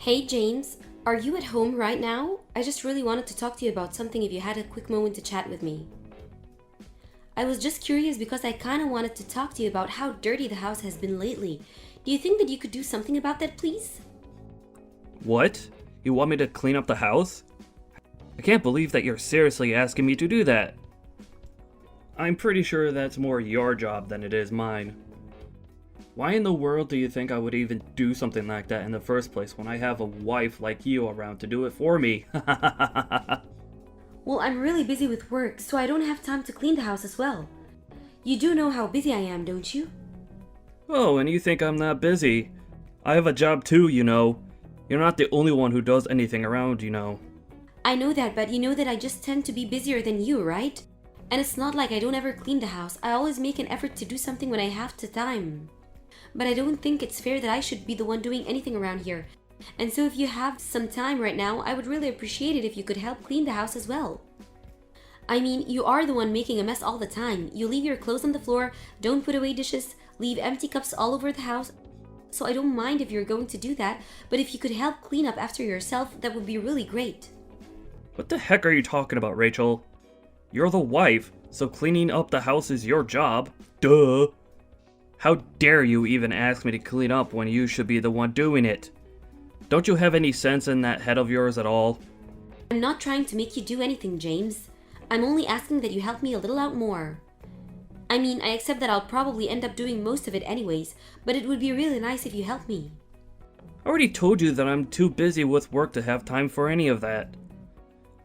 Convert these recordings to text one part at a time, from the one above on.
Hey James, are you at home right now? I just really wanted to talk to you about something if you had a quick moment to chat with me. I was just curious because I kind of wanted to talk to you about how dirty the house has been lately. Do you think that you could do something about that, please? What? You want me to clean up the house? I can't believe that you're seriously asking me to do that. I'm pretty sure that's more your job than it is mine. Why in the world do you think I would even do something like that in the first place when I have a wife like you around to do it for me? Well, I'm really busy with work, so I don't have time to clean the house as well. You do know how busy I am, don't you? Oh, and you think I'm not busy? I have a job too, you know. You're not the only one who does anything around, you know. I know that, but you know that I just tend to be busier than you, right? And it's not like I don't ever clean the house. I always make an effort to do something when I have the time. But I don't think it's fair that I should be the one doing anything around here. And so if you have some time right now, I would really appreciate it if you could help clean the house as well. I mean, you are the one making a mess all the time. You leave your clothes on the floor, don't put away dishes, leave empty cups all over the house. So I don't mind if you're going to do that, but if you could help clean up after yourself, that would be really great. What the heck are you talking about, Rachel? You're the wife, so cleaning up the house is your job. Duh! How dare you even ask me to clean up when you should be the one doing it? Don't you have any sense in that head of yours at all? I'm not trying to make you do anything, James. I'm only asking that you help me a little out more. I mean, I accept that I'll probably end up doing most of it anyways, but it would be really nice if you help me. I already told you that I'm too busy with work to have time for any of that.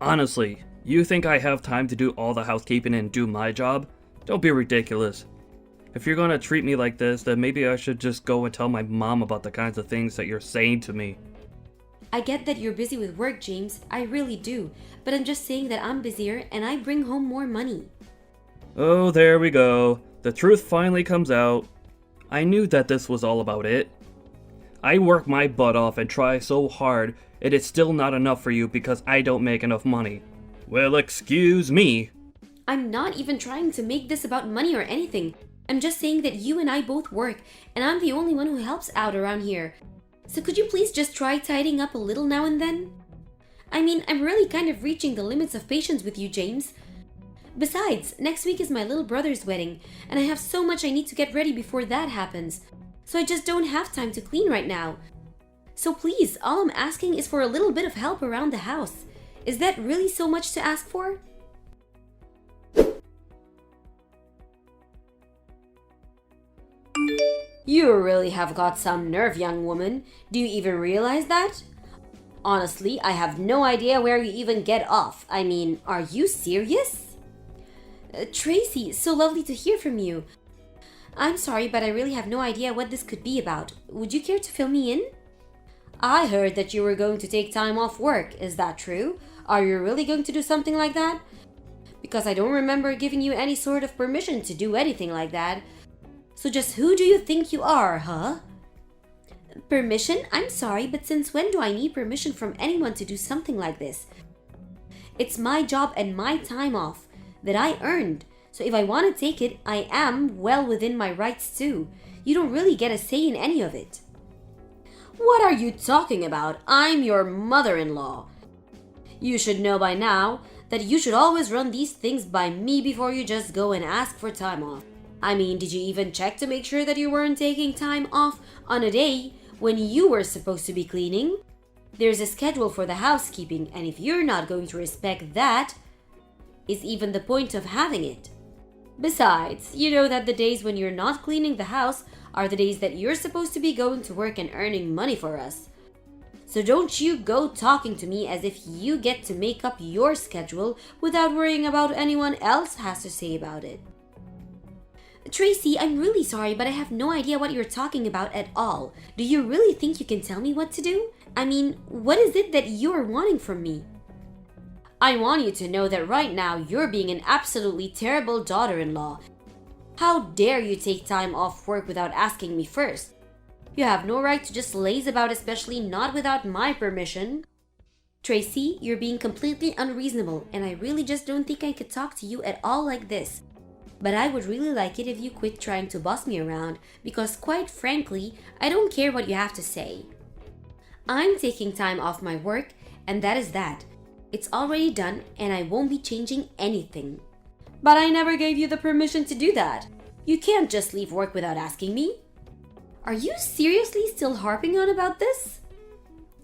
Honestly, you think I have time to do all the housekeeping and do my job? Don't be ridiculous. If you're gonna treat me like this, then maybe I should just go and tell my mom about the kinds of things that you're saying to me. I get that you're busy with work, James. I really do. But I'm just saying that I'm busier and I bring home more money. Oh, there we go. The truth finally comes out. I knew that this was all about it. I work my butt off and try so hard, and it's still not enough for you because I don't make enough money. Well, excuse me. I'm not even trying to make this about money or anything. I'm just saying that you and I both work, and I'm the only one who helps out around here. So could you please just try tidying up a little now and then? I mean, I'm really kind of reaching the limits of patience with you, James. Besides, next week is my little brother's wedding, and I have so much I need to get ready before that happens. So I just don't have time to clean right now. So please, all I'm asking is for a little bit of help around the house. Is that really so much to ask for? You really have got some nerve, young woman. Do you even realize that? Honestly, I have no idea where you even get off. I mean, are you serious? Tracy, so lovely to hear from you. I'm sorry, but I really have no idea what this could be about. Would you care to fill me in? I heard that you were going to take time off work. Is that true? Are you really going to do something like that? Because I don't remember giving you any sort of permission to do anything like that. So just who do you think you are, huh? Permission? I'm sorry, but since when do I need permission from anyone to do something like this? It's my job and my time off that I earned. So if I want to take it, I am well within my rights too. You don't really get a say in any of it. What are you talking about? I'm your mother-in-law. You should know by now that you should always run these things by me before you just go and ask for time off. I mean, did you even check to make sure that you weren't taking time off on a day when you were supposed to be cleaning? There's a schedule for the housekeeping, and if you're not going to respect that, is even the point of having it? Besides, you know that the days when you're not cleaning the house are the days that you're supposed to be going to work and earning money for us. So don't you go talking to me as if you get to make up your schedule without worrying about what anyone else has to say about it. Tracy, I'm really sorry, but I have no idea what you're talking about at all. Do you really think you can tell me what to do? I mean, what is it that you're wanting from me? I want you to know that right now you're being an absolutely terrible daughter-in-law. How dare you take time off work without asking me first? You have no right to just laze about, especially not without my permission. Tracy, you're being completely unreasonable, and I really just don't think I could talk to you at all like this. But I would really like it if you quit trying to boss me around, because quite frankly, I don't care what you have to say. I'm taking time off my work, and that is that. It's already done, and I won't be changing anything. But I never gave you the permission to do that. You can't just leave work without asking me. Are you seriously still harping on about this?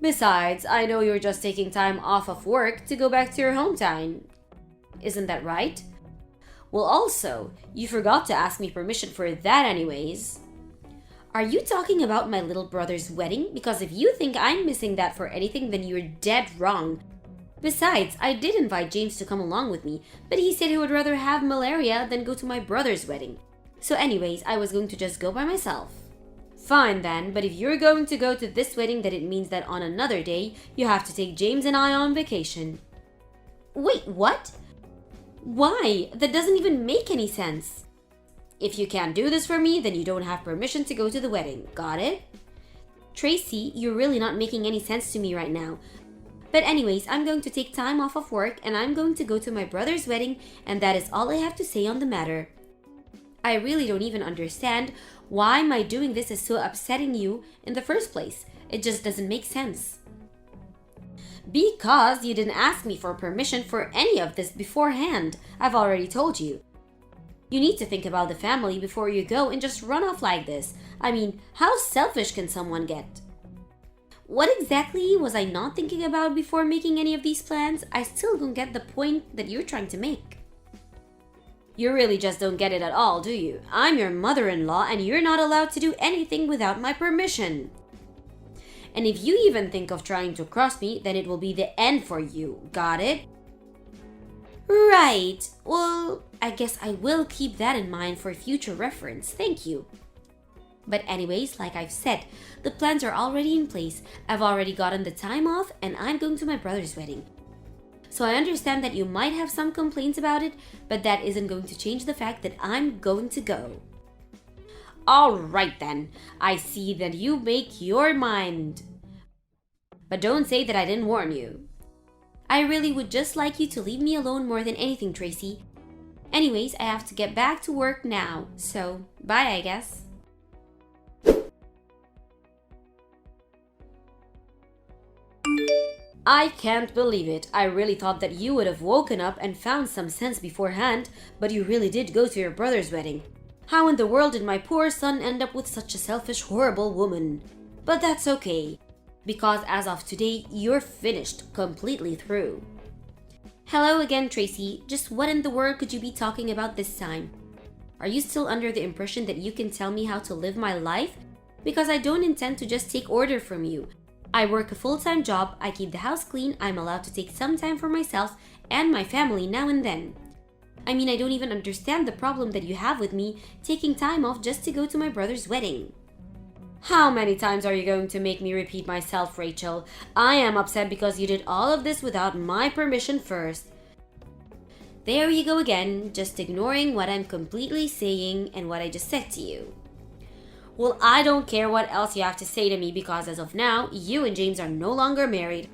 Besides, I know you're just taking time off of work to go back to your hometown. Isn't that right? Well, also, you forgot to ask me permission for that anyways. Are you talking about my little brother's wedding? Because if you think I'm missing that for anything, then you're dead wrong. Besides, I did invite James to come along with me, but he said he would rather have malaria than go to my brother's wedding. So anyways, I was going to just go by myself. Fine then, but if you're going to go to this wedding, then it means that on another day, you have to take James and I on vacation. Wait, what? Why? That doesn't even make any sense. If you can't do this for me, then you don't have permission to go to the wedding. Got it? Tracy, you're really not making any sense to me right now. But anyways, I'm going to take time off of work and I'm going to go to my brother's wedding, and that is all I have to say on the matter. I really don't even understand why my doing this is so upsetting you in the first place. It just doesn't make sense. Because you didn't ask me for permission for any of this beforehand. I've already told you. You need to think about the family before you go and just run off like this. I mean, how selfish can someone get? What exactly was I not thinking about before making any of these plans? I still don't get the point that you're trying to make. You really just don't get it at all, do you? I'm your mother-in-law and you're not allowed to do anything without my permission. And if you even think of trying to cross me, then it will be the end for you. Got it? Right. Well, I guess I will keep that in mind for future reference. Thank you. But anyways, like I've said, the plans are already in place. I've already gotten the time off and I'm going to my brother's wedding. So I understand that you might have some complaints about it, but that isn't going to change the fact that I'm going to go. Alright then, I see that you make your mind. But don't say that I didn't warn you. I really would just like you to leave me alone more than anything, Tracy. Anyways, I have to get back to work now, so bye, I guess. I can't believe it. I really thought that you would have woken up and found some sense beforehand, but you really did go to your brother's wedding. How in the world did my poor son end up with such a selfish, horrible woman? But that's okay, because as of today, you're finished, completely through. Hello again, Tracy. Just what in the world could you be talking about this time? Are you still under the impression that you can tell me how to live my life? Because I don't intend to just take order from you. I work a full-time job, I keep the house clean, I'm allowed to take some time for myself and my family now and then. I mean, I don't even understand the problem that you have with me taking time off just to go to my brother's wedding. How many times are you going to make me repeat myself, Rachel? I am upset because you did all of this without my permission first. There you go again, just ignoring what I'm completely saying and what I just said to you. Well, I don't care what else you have to say to me because as of now, you and James are no longer married.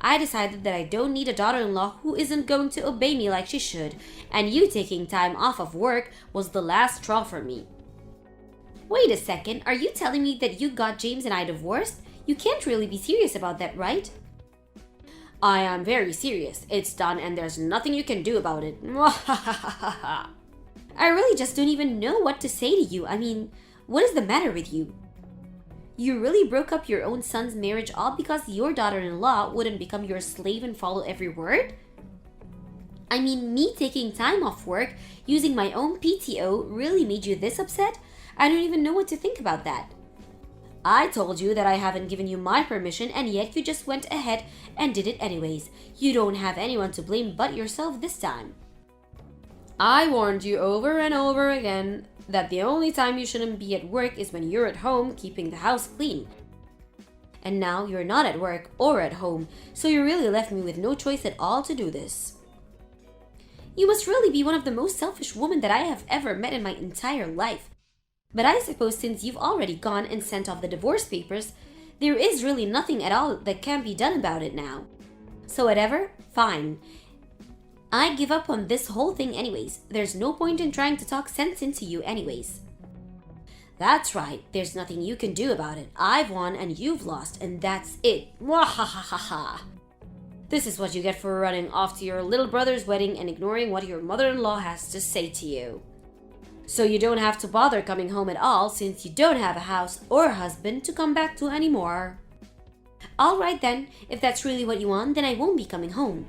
I decided that I don't need a daughter-in-law who isn't going to obey me like she should, and you taking time off of work was the last straw for me. Wait a second, are you telling me that you got James and I divorced? You can't really be serious about that, right? I am very serious. It's done and there's nothing you can do about it. I really just don't even know what to say to you. I mean, what is the matter with you? You really broke up your own son's marriage all because your daughter-in-law wouldn't become your slave and follow every word? I mean, me taking time off work, using my own PTO, really made you this upset? I don't even know what to think about that. I told you that I haven't given you my permission and yet you just went ahead and did it anyways. You don't have anyone to blame but yourself this time. I warned you over and over again that the only time you shouldn't be at work is when you're at home keeping the house clean. And now you're not at work or at home, so you really left me with no choice at all to do this. You must really be one of the most selfish women that I have ever met in my entire life. But I suppose since you've already gone and sent off the divorce papers, there is really nothing at all that can be done about it now. So whatever, fine. I give up on this whole thing anyways. There's no point in trying to talk sense into you anyways. That's right, there's nothing you can do about it. I've won and you've lost, and that's it. Mwahahaha. This is what you get for running off to your little brother's wedding and ignoring what your mother-in-law has to say to you. So you don't have to bother coming home at all since you don't have a house or a husband to come back to anymore. Alright then, if that's really what you want, then I won't be coming home.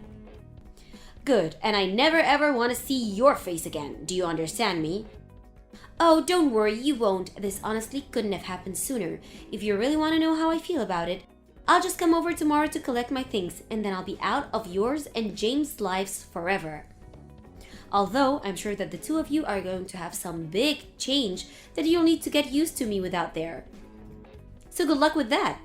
Good, and I never ever want to see your face again. Do you understand me? Oh, don't worry, you won't. This honestly couldn't have happened sooner. If you really want to know how I feel about it, I'll just come over tomorrow to collect my things, and then I'll be out of yours and James' lives forever. Although I'm sure that the two of you are going to have some big change that you'll need to get used to me without there. So good luck with that.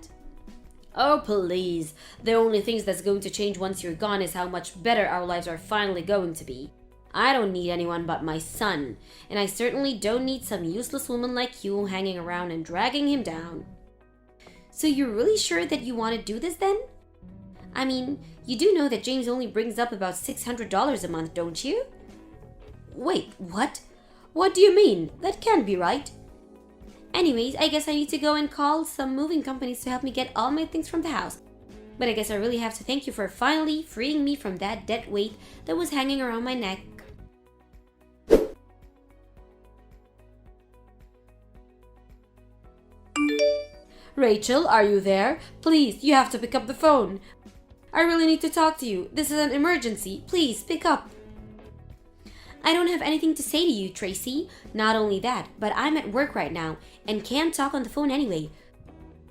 Oh please, the only things that's going to change once you're gone is how much better our lives are finally going to be. I don't need anyone but my son, and I certainly don't need some useless woman like you hanging around and dragging him down. So you're really sure that you want to do this then? I mean, you do know that James only brings up about $600 a month, don't you? Wait, what? What do you mean? That can't be right. Anyways, I guess I need to go and call some moving companies to help me get all my things from the house. But I guess I really have to thank you for finally freeing me from that dead weight that was hanging around my neck. Rachel, are you there? Please, you have to pick up the phone. I really need to talk to you. This is an emergency. Please, pick up. I don't have anything to say to you, Tracy. Not only that, but I'm at work right now and can't talk on the phone anyway.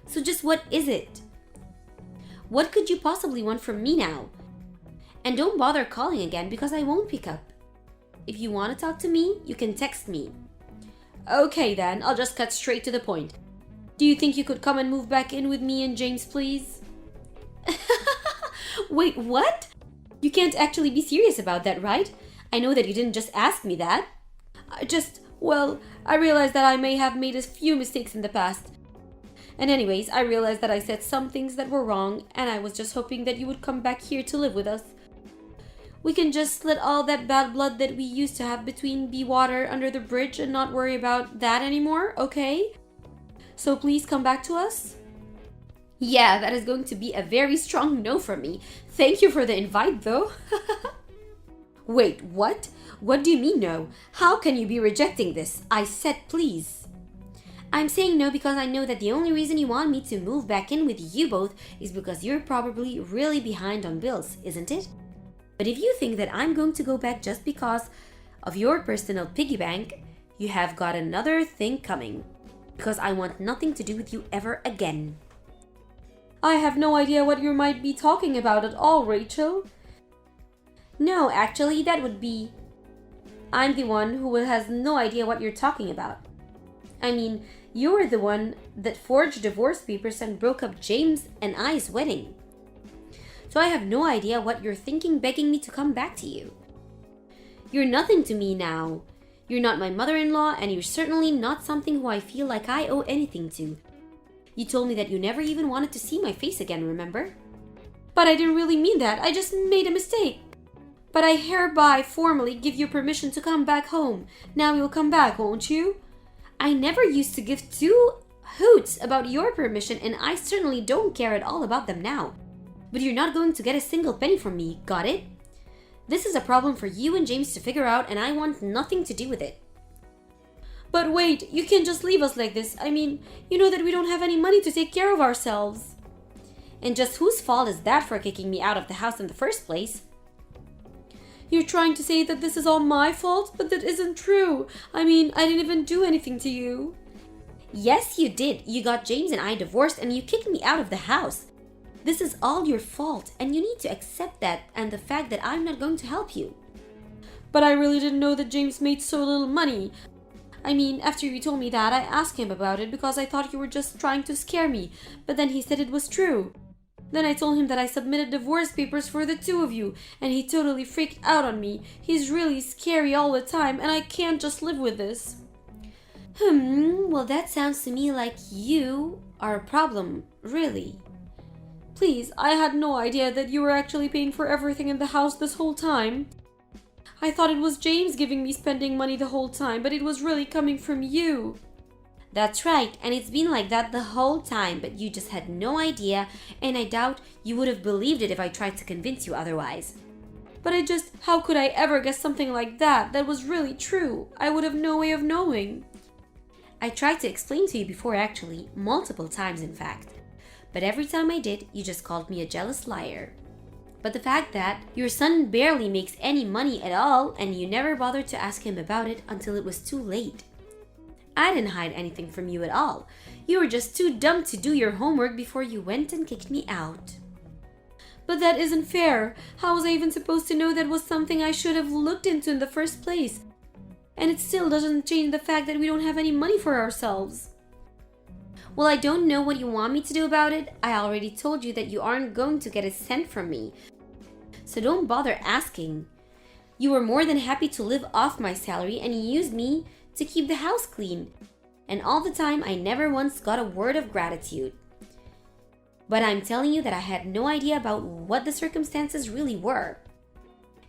So just what is it? What could you possibly want from me now? And don't bother calling again because I won't pick up. If you want to talk to me, you can text me. Okay then, I'll just cut straight to the point. Do you think you could come and move back in with me and James, please? Wait, what? You can't actually be serious about that, right? I know that you didn't just ask me that. I realized that I may have made a few mistakes in the past. And anyways, I realized that I said some things that were wrong, and I was just hoping that you would come back here to live with us. We can just let all that bad blood that we used to have between be water under the bridge and not worry about that anymore, okay? So please come back to us? Yeah, that is going to be a very strong no from me. Thank you for the invite, though. Wait, what? What do you mean no? How can you be rejecting this? I said please. I'm saying no because I know that the only reason you want me to move back in with you both is because you're probably really behind on bills, isn't it? But if you think that I'm going to go back just because of your personal piggy bank, you have got another thing coming. Because I want nothing to do with you ever again. I have no idea what you might be talking about at all, Rachel. No, actually, that would be... I'm the one who has no idea what you're talking about. I mean, you were the one that forged divorce papers and broke up James and I's wedding. So I have no idea what you're thinking begging me to come back to you. You're nothing to me now. You're not my mother-in-law, and you're certainly not something who I feel like I owe anything to. You told me that you never even wanted to see my face again, remember? But I didn't really mean that. I just made a mistake. But I hereby formally give you permission to come back home. Now you'll come back, won't you? I never used to give two hoots about your permission, and I certainly don't care at all about them now. But you're not going to get a single penny from me, got it? This is a problem for you and James to figure out, and I want nothing to do with it. But wait, you can't just leave us like this. I mean, you know that we don't have any money to take care of ourselves. And just whose fault is that for kicking me out of the house in the first place? You're trying to say that this is all my fault, but that isn't true. I mean, I didn't even do anything to you. Yes, you did. You got James and I divorced, and you kicked me out of the house. This is all your fault, and you need to accept that and the fact that I'm not going to help you. But I really didn't know that James made so little money. I mean, after you told me that, I asked him about it because I thought you were just trying to scare me. But then he said it was true. Then I told him that I submitted divorce papers for the two of you, and he totally freaked out on me. He's really scary all the time, and I can't just live with this. Well, that sounds to me like you are a problem, really. Please, I had no idea that you were actually paying for everything in the house this whole time. I thought it was James giving me spending money the whole time, but it was really coming from you. That's right, and it's been like that the whole time, but you just had no idea, and I doubt you would have believed it if I tried to convince you otherwise. But how could I ever guess something like that? That was really true. I would have no way of knowing. I tried to explain to you before actually, multiple times in fact. But every time I did, you just called me a jealous liar. But the fact that your son barely makes any money at all and you never bothered to ask him about it until it was too late. I didn't hide anything from you at all. You were just too dumb to do your homework before you went and kicked me out. But that isn't fair. How was I even supposed to know that was something I should have looked into in the first place? And it still doesn't change the fact that we don't have any money for ourselves. Well, I don't know what you want me to do about it. I already told you that you aren't going to get a cent from me. So don't bother asking. You were more than happy to live off my salary and you used me to keep the house clean. And all the time, I never once got a word of gratitude. But I'm telling you that I had no idea about what the circumstances really were.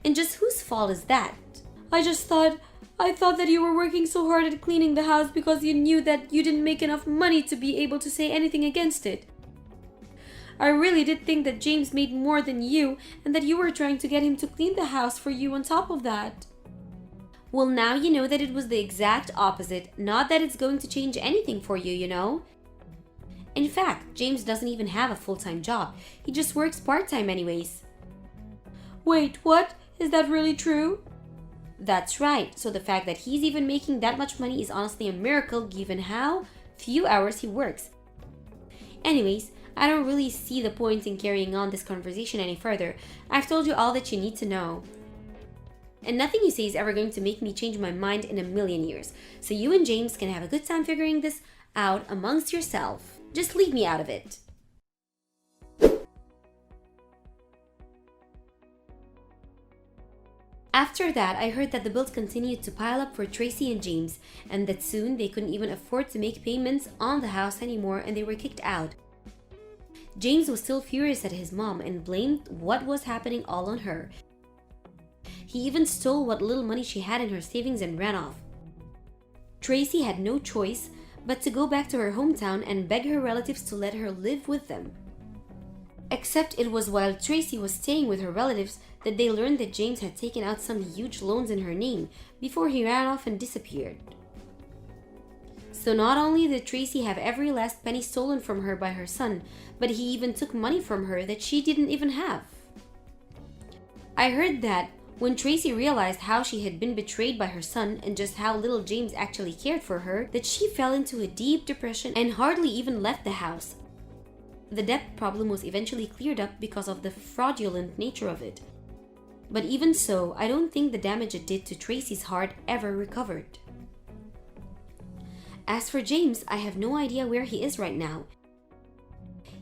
And just whose fault is that? I thought that you were working so hard at cleaning the house because you knew that you didn't make enough money to be able to say anything against it. I really did think that James made more than you and that you were trying to get him to clean the house for you on top of that. Well, now you know that it was the exact opposite, not that it's going to change anything for you, you know? In fact, James doesn't even have a full-time job. He just works part-time anyways. Wait, what? Is that really true? That's right. So the fact that he's even making that much money is honestly a miracle given how few hours he works. Anyways, I don't really see the point in carrying on this conversation any further. I've told you all that you need to know. And nothing you say is ever going to make me change my mind in a million years. So you and James can have a good time figuring this out amongst yourself. Just leave me out of it. After that, I heard that the bills continued to pile up for Tracy and James, and that soon they couldn't even afford to make payments on the house anymore and they were kicked out. James was still furious at his mom and blamed what was happening all on her. He even stole what little money she had in her savings and ran off. Tracy had no choice but to go back to her hometown and beg her relatives to let her live with them. Except it was while Tracy was staying with her relatives that they learned that James had taken out some huge loans in her name before he ran off and disappeared. So not only did Tracy have every last penny stolen from her by her son, but he even took money from her that she didn't even have. I heard that when Tracy realized how she had been betrayed by her son and just how little James actually cared for her, that she fell into a deep depression and hardly even left the house. The debt problem was eventually cleared up because of the fraudulent nature of it. But even so, I don't think the damage it did to Tracy's heart ever recovered. As for James, I have no idea where he is right now.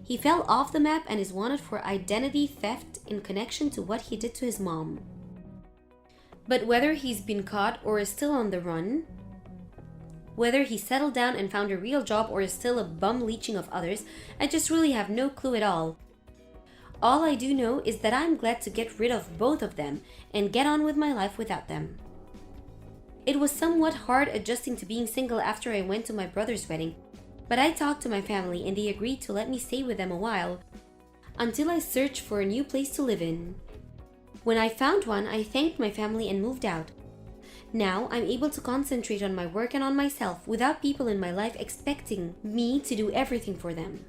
He fell off the map and is wanted for identity theft in connection to what he did to his mom. But whether he's been caught or is still on the run, whether he settled down and found a real job or is still a bum leeching of others, I just really have no clue at all. All I do know is that I'm glad to get rid of both of them and get on with my life without them. It was somewhat hard adjusting to being single after I went to my brother's wedding, but I talked to my family and they agreed to let me stay with them a while until I searched for a new place to live in. When I found one, I thanked my family and moved out. Now I'm able to concentrate on my work and on myself without people in my life expecting me to do everything for them.